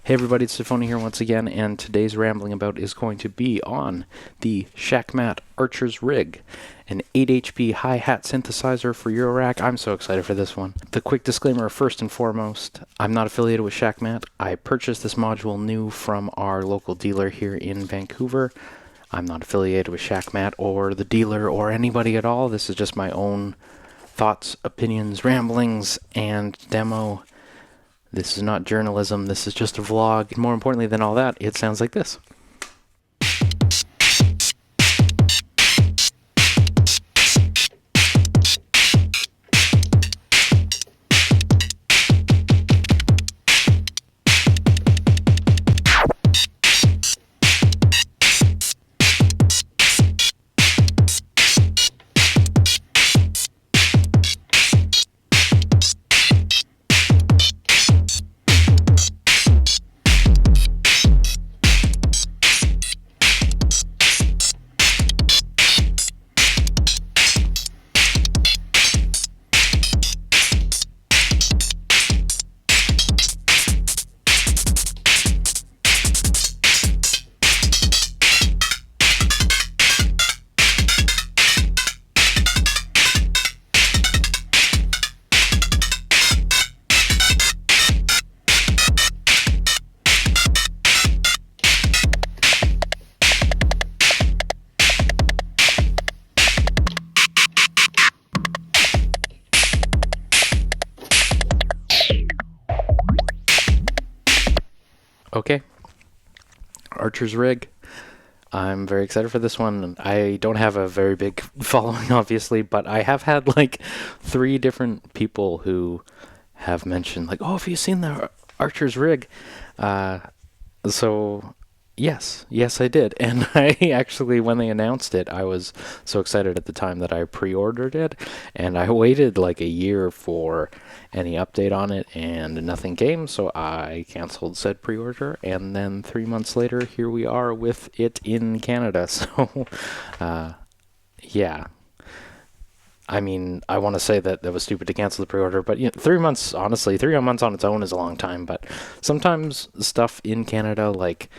Hey everybody, it's Tafony here once again, and today's rambling about is going to be on the Shakmat Archer's Rig, an 8 HP hi-hat synthesizer for eurorack. I'm so excited for this one. The quick disclaimer first and foremost, I'm not affiliated with Shakmat. I purchased this module new from our local dealer here in Vancouver. I'm not affiliated with Shakmat or the dealer or anybody at all. This is just my own thoughts, opinions, ramblings, and demo. This is not journalism, this is just a vlog. More importantly than all that, it sounds like this. Okay, Archer's Rig. I'm very excited for this one. I don't have a very big following, obviously, but I have had like 3 different people who have mentioned, like, oh, have you seen the Archer's Rig? So, yes, I did. And I actually, when they announced it, I was so excited at the time that I pre-ordered it, and I waited like a year for any update on it, and nothing came, so I canceled said pre-order, and then 3 months later, here we are with it in Canada. So, yeah. I mean, I want to say that was stupid to cancel the pre-order, but 3 months, honestly, 3 months on its own is a long time, but sometimes stuff in Canada, like,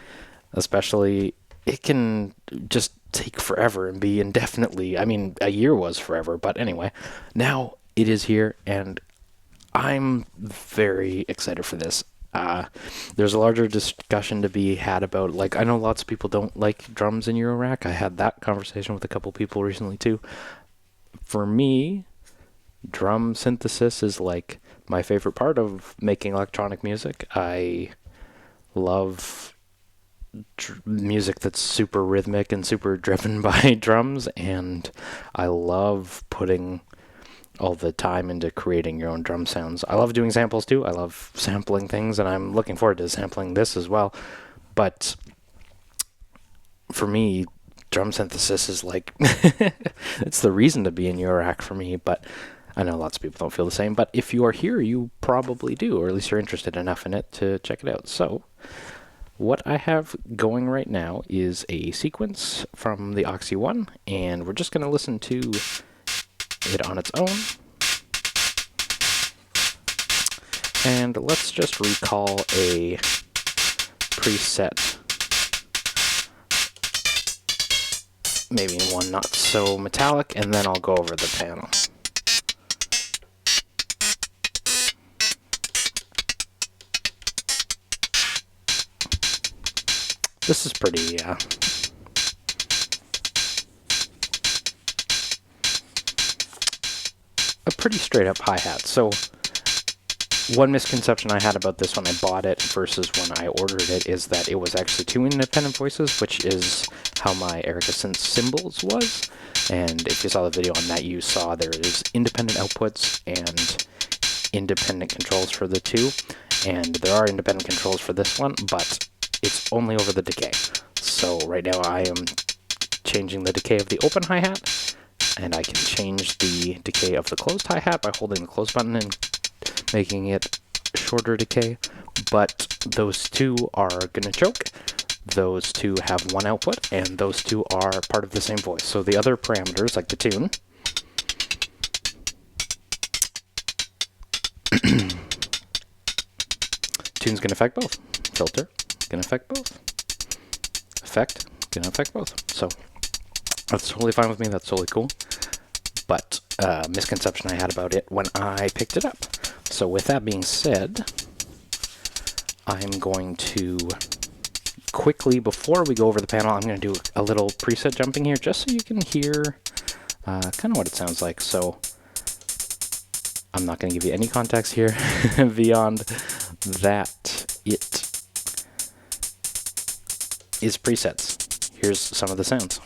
especially, it can just take forever and be indefinitely. I mean, a year was forever, but anyway, now it is here, and I'm very excited for this. There's a larger discussion to be had about, like, I know lots of people don't like drums in eurorack. I had that conversation with a couple people recently too. For me, drum synthesis is like my favorite part of making electronic music. I love music that's super rhythmic and super driven by drums, and I love putting all the time into creating your own drum sounds. I love doing samples too. I love sampling things, and I'm looking forward to sampling this as well. But for me, drum synthesis is like it's the reason to be in eurorack for me. But I know lots of people don't feel the same, but if you are here, you probably do, or at least you're interested enough in it to check it out. So what I have going right now is a sequence from the Oxy 1, and we're just going to listen to it on its own. And let's just recall a preset, maybe one not so metallic, and then I'll go over the panel. This is pretty, a pretty straight up hi-hat. So one misconception I had about this when I bought it versus when I ordered it is that it was actually 2 independent voices, which is how my Erica Synth Cymbals was. And if you saw the video on that, you saw there is independent outputs and independent controls for the 2. And there are independent controls for this one, but it's only over the decay. So right now I am changing the decay of the open hi-hat, and I can change the decay of the closed hi-hat by holding the close button and making it shorter decay. But those 2 are gonna choke. Those 2 have 1 output, and those 2 are part of the same voice. So the other parameters, like the tune, tune's going to affect both. Filter, gonna affect both. Effect, gonna affect both. So that's totally fine with me, that's totally cool. But misconception I had about it when I picked it up. So with that being said, I'm going to quickly, before we go over the panel, I'm going to do a little preset jumping here just so you can hear kind of what it sounds like. So I'm not going to give you any context here beyond that it is presets. Here's some of the sounds.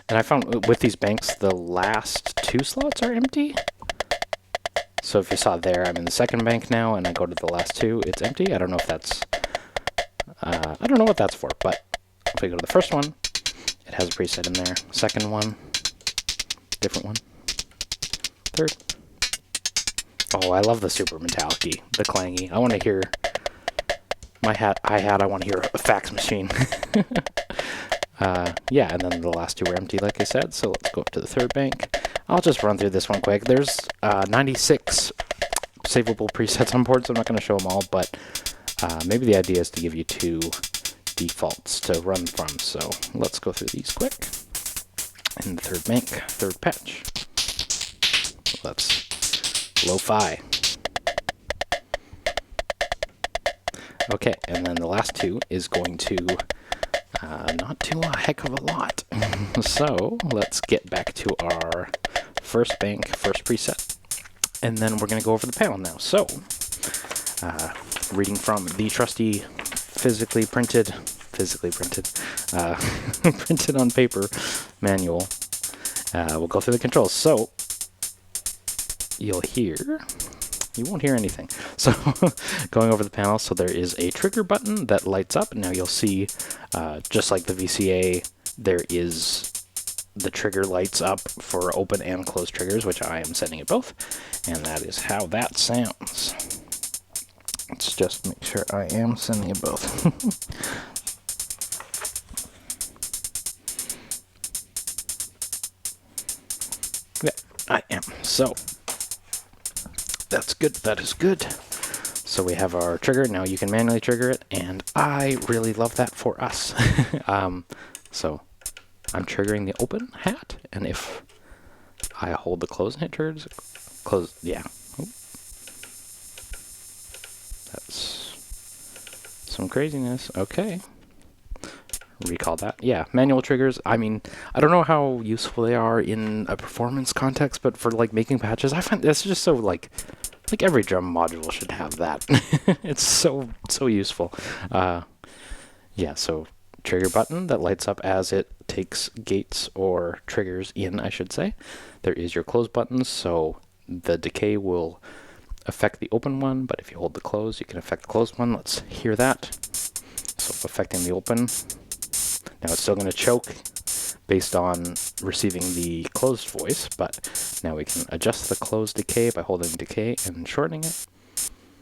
And I found with these banks, the last 2 slots are empty. So if you saw there, I'm in the second bank now, and I go to the last 2, it's empty. I don't know if that's, I don't know what that's for, but if I go to the first one, it has a preset in there. Second one, different one. Third. Oh, I love the super metallic-y, the clangy. I want to hear my hi-hat, I want to hear a fax machine. Yeah, and then the last 2 were empty, like I said, so let's go up to the third bank. I'll just run through this one quick. There's 96 savable presets on board, so I'm not going to show them all, but maybe the idea is to give you 2 defaults to run from, so let's go through these quick. In the third bank, third patch. Let's lo-fi. Okay, and then the last 2 is going to not do a heck of a lot. So let's get back to our first bank, first preset, and then we're going to go over the panel now. So reading from the trusty physically printed printed on paper manual, we'll go through the controls. So you won't hear anything. So going over the panel, so there is a trigger button that lights up. Now you'll see, just like the VCA, there is the trigger lights up for open and closed triggers, which I am setting at both. And that is how that sounds. Let's just make sure I am setting it both. Yeah, I am. So that's good. That is good. So we have our trigger. Now you can manually trigger it, and I really love that for us. So I'm triggering the open hat, and if I hold the close and hit triggers, close, yeah. Oop. That's some craziness. Okay. Recall that. Yeah, manual triggers. I mean, I don't know how useful they are in a performance context, but for like making patches, I find that's just so like every drum module should have that. It's so useful. Yeah, so trigger button that lights up as it takes gates or triggers in, I should say. There is your close button, so the decay will affect the open one, but if you hold the close, you can affect the closed one. Let's hear that. So affecting the open. Now it's still going to choke based on receiving the closed voice, but now we can adjust the closed decay by holding decay and shortening it.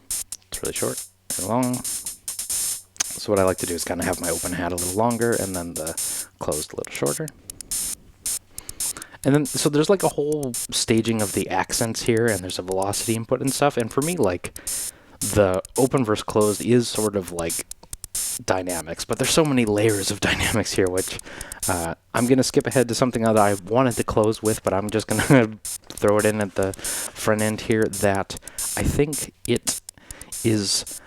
It's really short and long. So what I like to do is kind of have my open hat a little longer and then the closed a little shorter. And then, so there's like a whole staging of the accents here, and there's a velocity input and stuff, and for me, like, the open versus closed is sort of like dynamics, but there's so many layers of dynamics here, which I'm going to skip ahead to something that I wanted to close with, but I'm just going to throw it in at the front end here, that I think it is,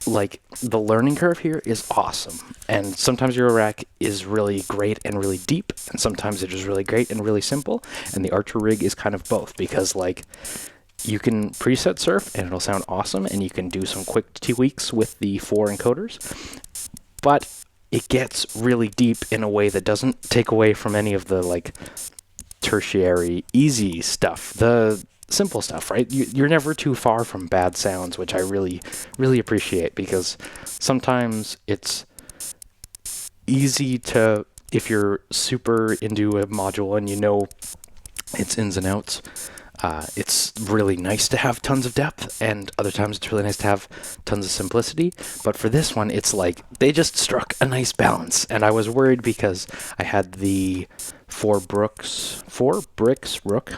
like, the learning curve here is awesome. And sometimes Eurorack is really great and really deep, and sometimes it is really great and really simple, and the Archer rig is kind of both, because, like, you can preset surf and it'll sound awesome, and you can do some quick tweaks with the 4 encoders, but it gets really deep in a way that doesn't take away from any of the, like, tertiary easy stuff, the simple stuff, right? You're never too far from bad sounds, which I really appreciate, because sometimes it's easy to, if you're super into a module and you know its ins and outs, It's really nice to have tons of depth, and other times it's really nice to have tons of simplicity. But for this one, it's like they just struck a nice balance. And I was worried because I had the four bricks rook,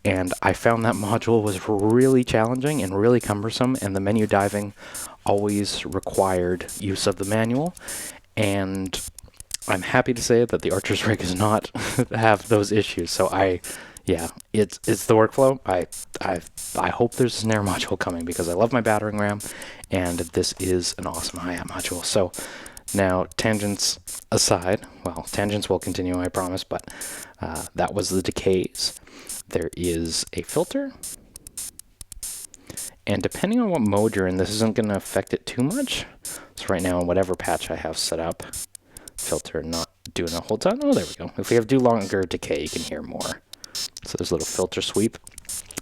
and I found that module was really challenging and really cumbersome, and the menu diving always required use of the manual. And I'm happy to say that the Archer's rig does not have those issues. So it's the workflow. I hope there's a snare module coming because I love my battering ram, and this is an awesome hi-hat module. So now, tangents aside, well, tangents will continue, I promise, but that was the decays. There is a filter, and depending on what mode you're in, this isn't going to affect it too much. So right now, in whatever patch I have set up, filter not doing a whole ton. Oh, there we go. If we have do longer decay, you can hear more. So there's a little filter sweep,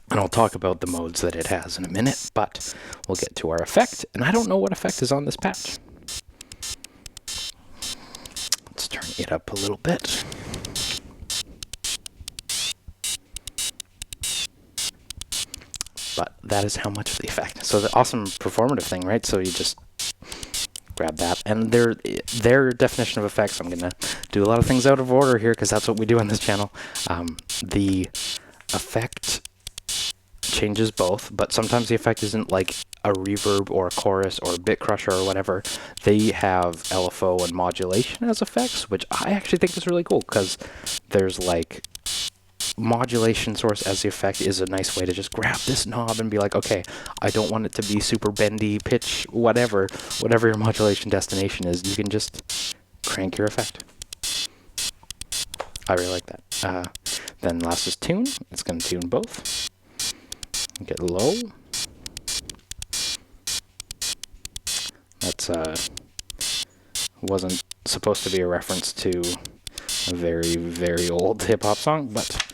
and I'll talk about the modes that it has in a minute, but we'll get to our effect, and I don't know what effect is on this patch. Let's turn it up a little bit. But that is how much of the effect. So the awesome performative thing, right? So you just grab that, and their definition of effects, I'm gonna do a lot of things out of order here because that's what we do on this channel. The effect changes both, but sometimes the effect isn't like a reverb or a chorus or a bit crusher or whatever. They have LFO and modulation as effects, which I actually think is really cool because there's like modulation source as the effect is a nice way to just grab this knob and be like, okay, I don't want it to be super bendy, pitch, whatever your modulation destination is, you can just crank your effect. I really like that. Then last is tune. It's going to tune both. Get low. That's wasn't supposed to be a reference to a very, very old hip-hop song, but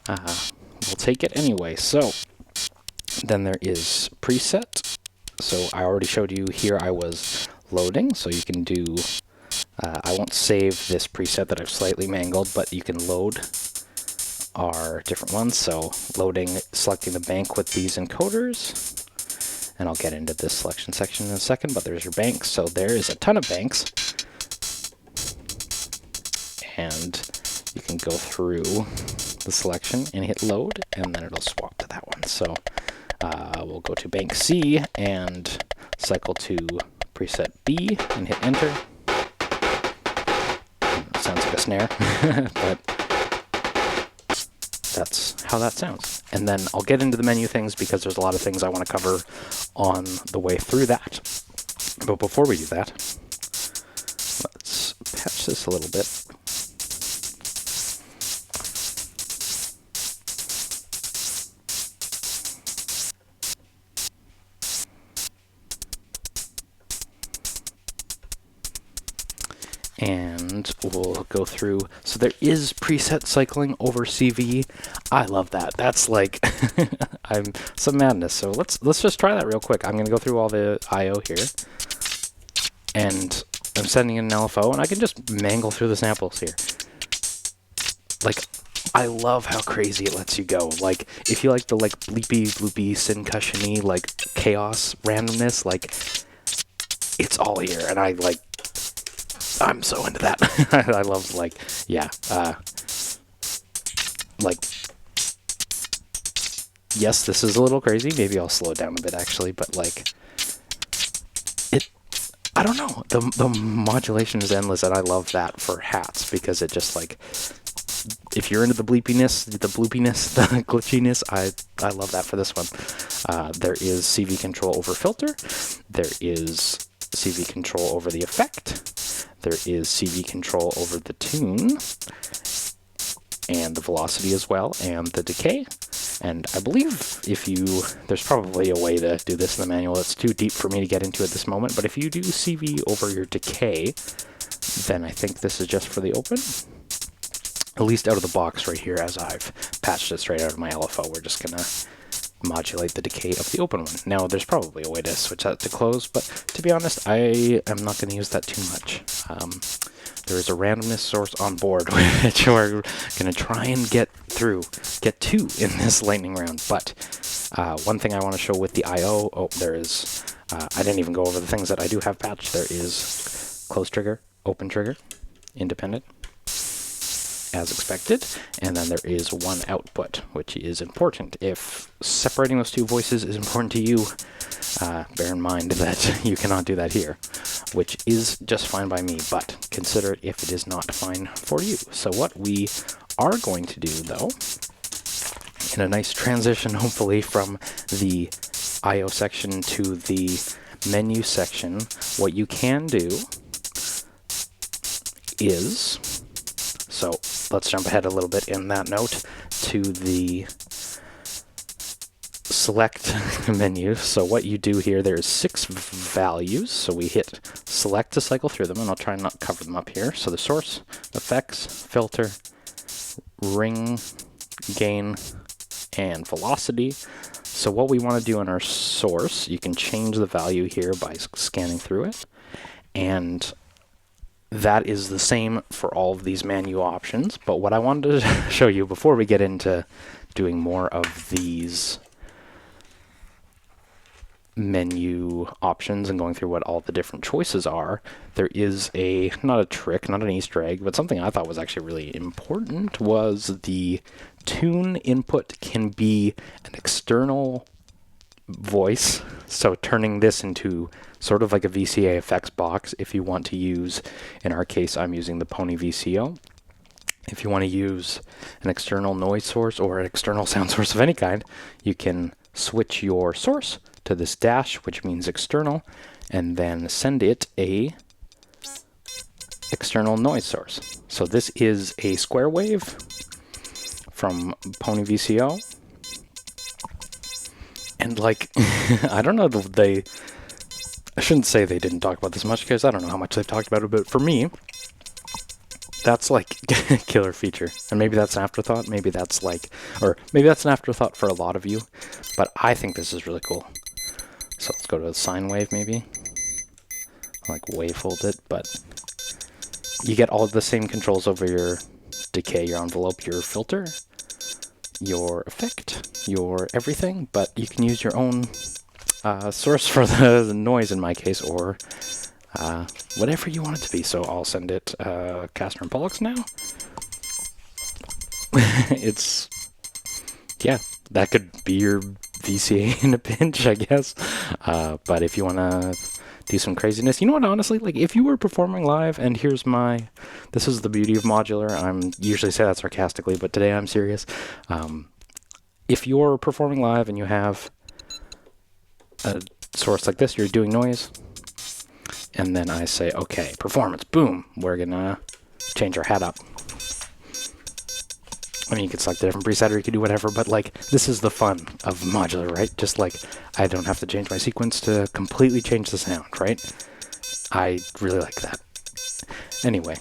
we'll take it anyway. So then there is preset. So I already showed you here I was loading, so you can do, I won't save this preset that I've slightly mangled, but you can load our different ones. So loading, selecting the bank with these encoders, and I'll get into this selection section in a second, but there's your banks. So there is a ton of banks, and you can go through the selection and hit load, and then it'll swap to that one. So we'll go to bank C and cycle to preset B and hit enter. Sounds like a snare, but that's how that sounds. And then I'll get into the menu things because there's a lot of things I want to cover on the way through that. But before we do that, let's patch this a little bit. And we'll go through. So there is preset cycling over CV. I love that. That's like I'm some madness. So let's just try that real quick. I'm gonna go through all the IO here, and I'm sending in an LFO, and I can just mangle through the samples here. Like, I love how crazy it lets you go. Like, if you like the like bleepy, bloopy, syncussion-y, like chaos randomness, like it's all here, and I'm so into that. I love, like, yeah, like, yes, this is a little crazy. Maybe I'll slow it down a bit, actually, but, like, I don't know. The modulation is endless, and I love that for hats, because it just, like, if you're into the bleepiness, the bloopiness, the glitchiness, I love that for this one. There is CV control over filter. There is CV control over the effect. There is CV control over the tune, and the velocity as well, and the decay. And I believe there's probably a way to do this in the manual. It's too deep for me to get into at this moment, but if you do CV over your decay, then I think this is just for the open. At least out of the box right here, as I've patched it straight out of my LFO, we're just gonna modulate the decay of the open one. Now, there's probably a way to switch that to close, but to be honest, I am not going to use that too much. there is a randomness source on board, which we're going to try and get to in this lightning round. But one thing I want to show with the I/O, there is, I didn't even go over the things that I do have patched. There is close trigger, open trigger, independent, as expected, and then there is one output, which is important. If separating those two voices is important to you, bear in mind that you cannot do that here, which is just fine by me, but consider it if it is not fine for you. So what we are going to do, though, in a nice transition, hopefully, from the I/O section to the menu section, what you can do is, so let's jump ahead a little bit in that note to the select menu. So what you do here, there's 6 values. So we hit select to cycle through them, and I'll try and not cover them up here. So the source, effects, filter, ring, gain, and velocity. So what we want to do in our source, you can change the value here by scanning through it. And that is the same for all of these menu options. But what I wanted to show you before we get into doing more of these menu options and going through what all the different choices are, there is not a trick, not an Easter egg, but something I thought was actually really important was the tune input can be an external voice. So turning this into sort of like a VCA effects box if you want to use, in our case, I'm using the Pony VCO. If you want to use an external noise source or an external sound source of any kind, you can switch your source to this dash, which means external, and then send it a external noise source. So this is a square wave from Pony VCO. And like, I don't know, I shouldn't say they didn't talk about this much, because I don't know how much they've talked about it, but for me, that's like a killer feature. And maybe that's an afterthought, maybe that's like, or maybe that's an afterthought for a lot of you, but I think this is really cool. So let's go to a sine wave maybe. I'll like wavefold it, but you get all the same controls over your decay, your envelope, your filter, your effect, your everything, but you can use your own source for the noise in my case, or whatever you want it to be. So I'll send it Castor and Pollux now. It's, yeah, that could be your VCA in a pinch, I guess. But if you want to do some craziness, you know what, honestly, like if you were performing live, and this is the beauty of modular, I'm usually say that sarcastically, but today I'm serious. If you're performing live and you have a source like this, you're doing noise, and then I say, okay, performance, boom, we're gonna change our hat up. I mean, you could select a different preset or you could do whatever, but like, this is the fun of modular, right? Just like, I don't have to change my sequence to completely change the sound, right? I really like that. Anyway,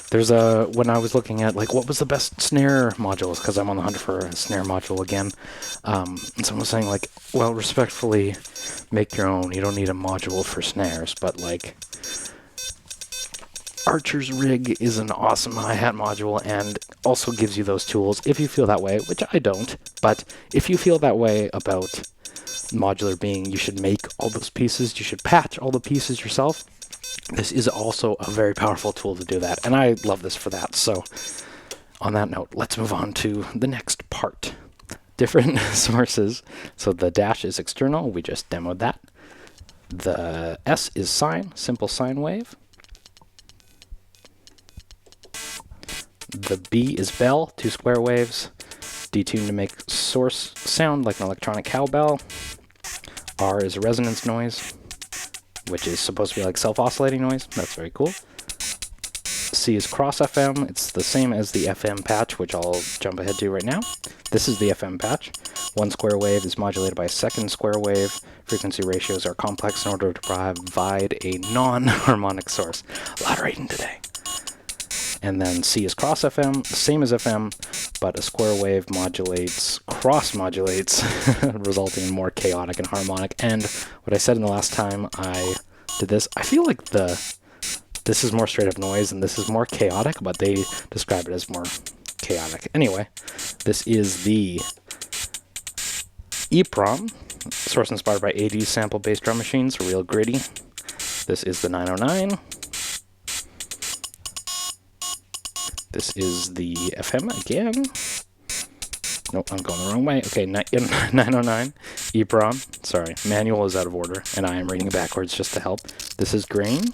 there's when I was looking at like, what was the best snare modules, because I'm on the hunt for a snare module again, and someone was saying like, well, respectfully, make your own. You don't need a module for snares, but like, Archer's Rig is an awesome hi-hat module and also gives you those tools if you feel that way, which I don't, but if you feel that way about modular being you should make all those pieces, you should patch all the pieces yourself, this is also a very powerful tool to do that, and I love this for that. So on that note, let's move on to the next part. Different sources. So the dash is external, we just demoed that. The S is sine, simple sine wave. The B is bell, 2 square waves, detuned to make source sound like an electronic cowbell. R is a resonance noise, which is supposed to be like self-oscillating noise. That's very cool. C is cross FM. It's the same as the FM patch, which I'll jump ahead to right now. This is the FM patch. 1 square wave is modulated by a 2nd square wave. Frequency ratios are complex in order to provide a non-harmonic source. A lot of reading today. And then C is cross FM, the same as FM, but a square wave cross modulates, resulting in more chaotic and harmonic. And what I said in the last time I did this, I feel like the this is more straight up noise, and this is more chaotic, but they describe it as more chaotic. Anyway, this is the EEPROM, source inspired by 80s sample bass drum machines, real gritty. This is the 909. This is the FM again. Nope, I'm going the wrong way. Okay, 909, EEPROM. Sorry, manual is out of order, and I am reading it backwards just to help. This is grain.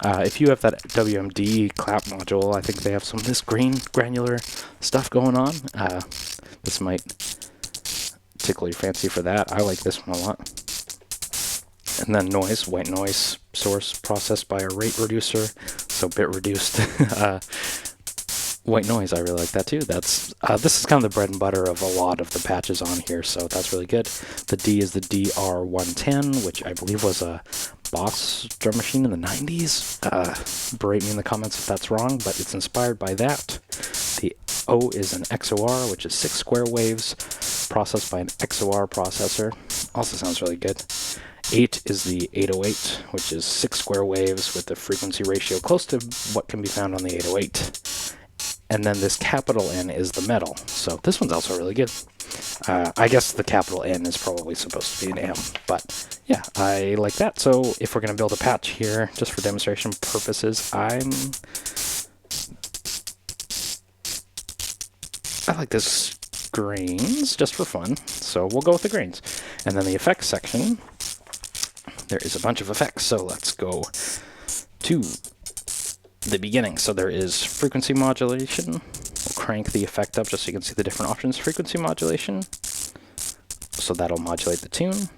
If you have that WMD clap module, I think they have some of this green granular stuff going on. This might tickle your fancy for that. I like this one a lot. And then noise, white noise source processed by a rate reducer, so bit reduced. White noise, I really like that too. That's this is kind of the bread and butter of a lot of the patches on here, so that's really good. The D is the DR110, which I believe was a Boss drum machine in the 90s. Berate me in the comments if that's wrong, but it's inspired by that. The O is an XOR, which is 6 square waves, processed by an XOR processor. Also sounds really good. 8 is the 808, which is 6 square waves with the frequency ratio close to what can be found on the 808. And then this capital N is the metal. So this one's also really good. I guess the capital N is probably supposed to be an M, but yeah, I like that. So if we're going to build a patch here, just for demonstration purposes, I like this grains just for fun, so we'll go with the grains. And then the effects section, there is a bunch of effects, so let's go to the beginning. So there is frequency modulation. We'll crank the effect up just so you can see the different options. Frequency modulation, so that'll modulate the tune.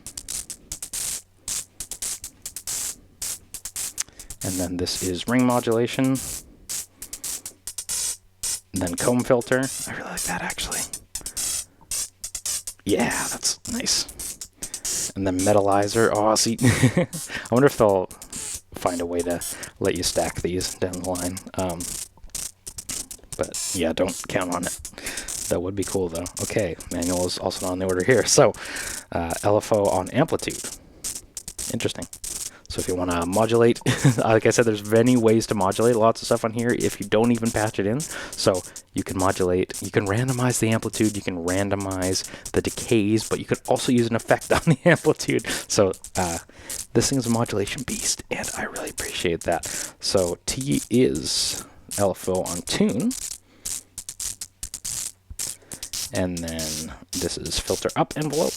And then this is ring modulation. And then comb filter. I really like that actually. Yeah, that's nice. And then metalizer. Oh, see, I wonder if they'll find a way to let you stack these down the line. But yeah, don't count on it. That would be cool though. Okay, manual is also on the order here. So LFO on amplitude. Interesting. So if you want to modulate, like I said, there's many ways to modulate lots of stuff on here if you don't even patch it in. So you can modulate, you can randomize the amplitude, you can randomize the decays, but you could also use an effect on the amplitude. So this thing is a modulation beast, and I really appreciate that. So T is LFO on tune. And then this is filter up envelope.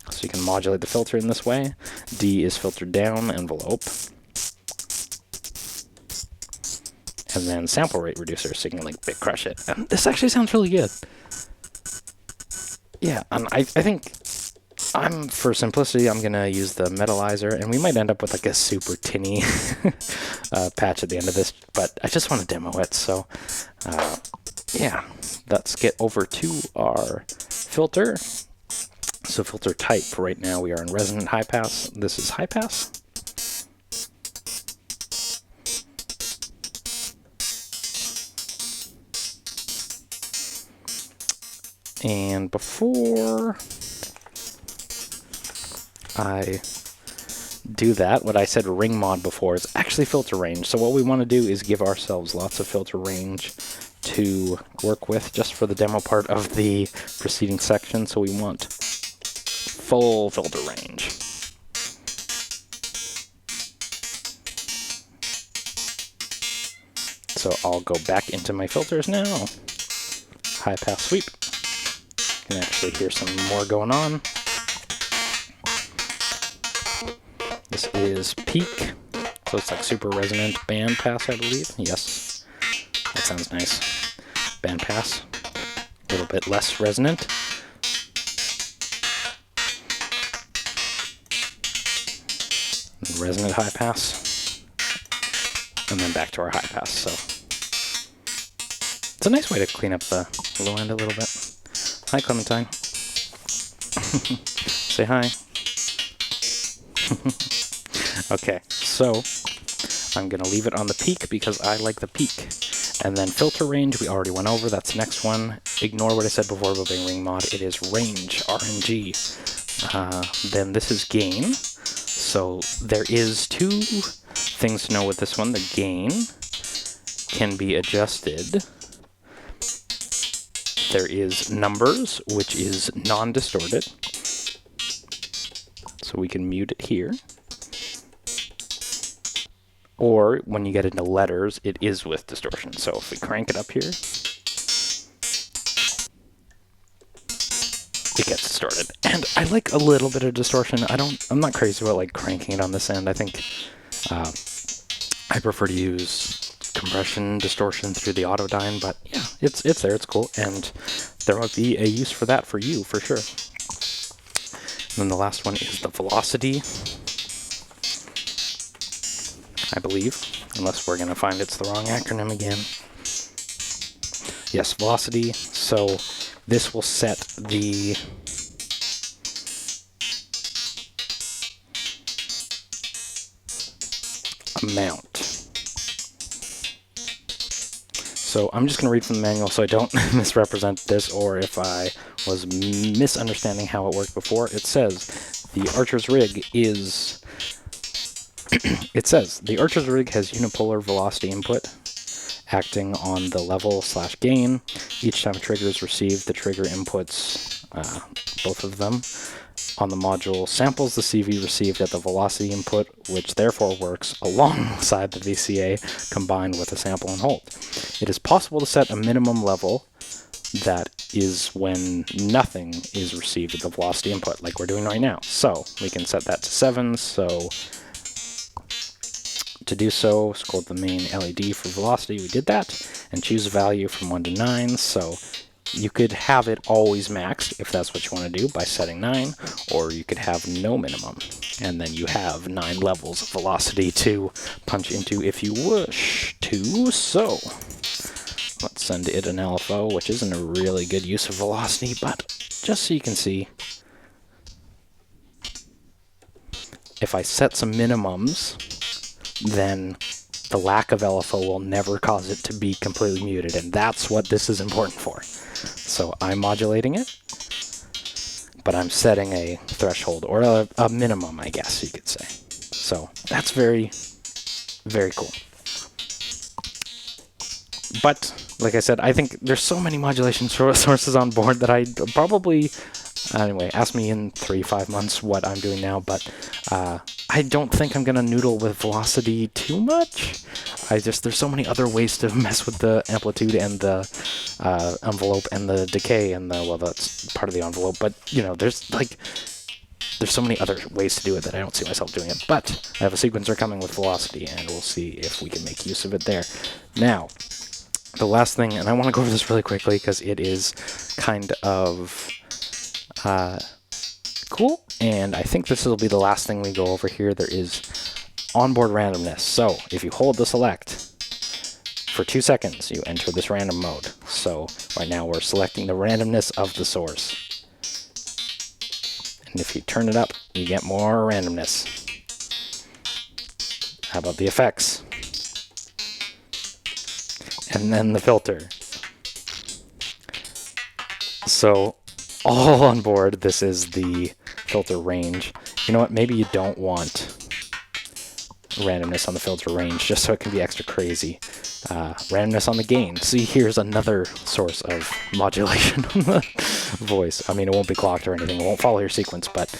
So you can modulate the filter in this way. D is filter down envelope. And then sample rate reducer, so you can like bit crush it. And this actually sounds really good. Yeah, and I think for simplicity, I'm gonna use the metalizer, and we might end up with like a super tinny patch at the end of this, but I just want to demo it. So yeah, let's get over to our filter. So filter type, right now we are in resonant high pass. This is high pass. And before I do that, what I said ring mod before is actually filter range. So what we want to do is give ourselves lots of filter range to work with just for the demo part of the preceding section. So we want full filter range. So I'll go back into my filters now. High pass sweep. You can actually hear some more going on. This is peak. So it's like super resonant band pass, I believe. Yes. That sounds nice. Band pass. A little bit less resonant. Resonant high pass, and then back to our high pass. So it's a nice way to clean up the low end a little bit. Hi, Clementine. Say hi. Okay, so I'm gonna leave it on the peak because I like the peak. And then filter range, we already went over. That's the next one. Ignore what I said before about being ring mod. It is range, RNG. Then this is gain. So there is two things to know with this one. The gain can be adjusted. There is numbers, which is non-distorted. So we can mute it here. Or when you get into letters, it is with distortion. So if we crank it up here, it gets distorted. And I like a little bit of distortion. I'm not crazy about like cranking it on this end. I think I prefer to use compression distortion through the autodyne, but yeah, it's there, it's cool, and there might be a use for that for you, for sure. And then the last one is the velocity, I believe, unless we're going to find it's the wrong acronym again. Yes, velocity. So this will set the amount. So I'm just going to read from the manual so I don't misrepresent this, or if I was misunderstanding how it worked before. It says the Archer's rig is it says the Archer's rig has unipolar velocity input acting on the level/gain. Each time a trigger is received, the trigger inputs, both of them, on the module samples the CV received at the velocity input, which therefore works alongside the VCA combined with a sample and hold. It is possible to set a minimum level that is when nothing is received at the velocity input, like we're doing right now. So we can set that to 7. So to do so, scroll to the main LED for velocity. We did that, and choose a value from 1 to 9. So you could have it always maxed if that's what you want to do by setting 9, or you could have no minimum, and then you have 9 levels of velocity to punch into if you wish to. So let's send it an LFO, which isn't a really good use of velocity, but just so you can see, if I set some minimums, then the lack of LFO will never cause it to be completely muted, and that's what this is important for. So I'm modulating it, but I'm setting a threshold, or a minimum, I guess you could say. So that's very, very cool. But like I said, I think there's so many modulation sources on board that I probably, anyway, ask me in 3-5 months what I'm doing now, but I don't think I'm going to noodle with velocity too much. There's so many other ways to mess with the amplitude and the envelope and the decay and the, well, that's part of the envelope, but, you know, there's so many other ways to do it that I don't see myself doing it. But I have a sequencer coming with velocity, and we'll see if we can make use of it there. Now, the last thing, and I want to go over this really quickly because it is kind of cool, and I think this will be the last thing we go over here. There is onboard randomness. So if you hold the select for 2 seconds, you enter this random mode. So right now we're selecting the randomness of the source. And if you turn it up, you get more randomness. How about the effects? And then the filter. So all on board, this is the filter range. You know what, maybe you don't want randomness on the filter range, just so it can be extra crazy. Randomness on the gain. See, here's another source of modulation on the voice. I mean, it won't be clocked or anything, it won't follow your sequence, but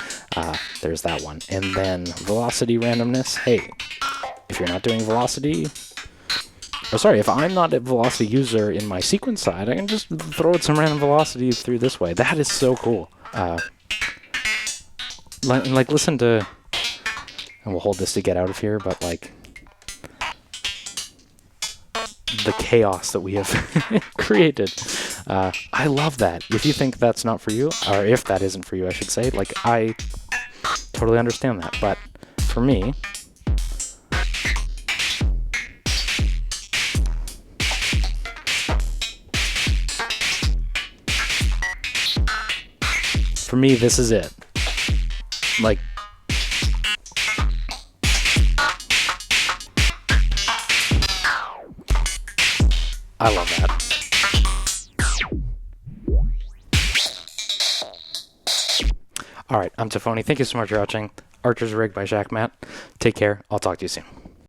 there's that one. And then velocity randomness. Hey, if you're not doing velocity, or sorry, if I'm not a velocity user in my sequence side, I can just throw some random velocity through this way. That is so cool. Like, listen to, and we'll hold this to get out of here, but like, the chaos that we have created. I love that. If you think that's not for you, or if that isn't for you, I should say, like, I totally understand that, but for me, this is it. Like, I love that. Alright, I'm Tafony. Thank you so much for watching. Archer's Rig by Shakmat. Take care. I'll talk to you soon.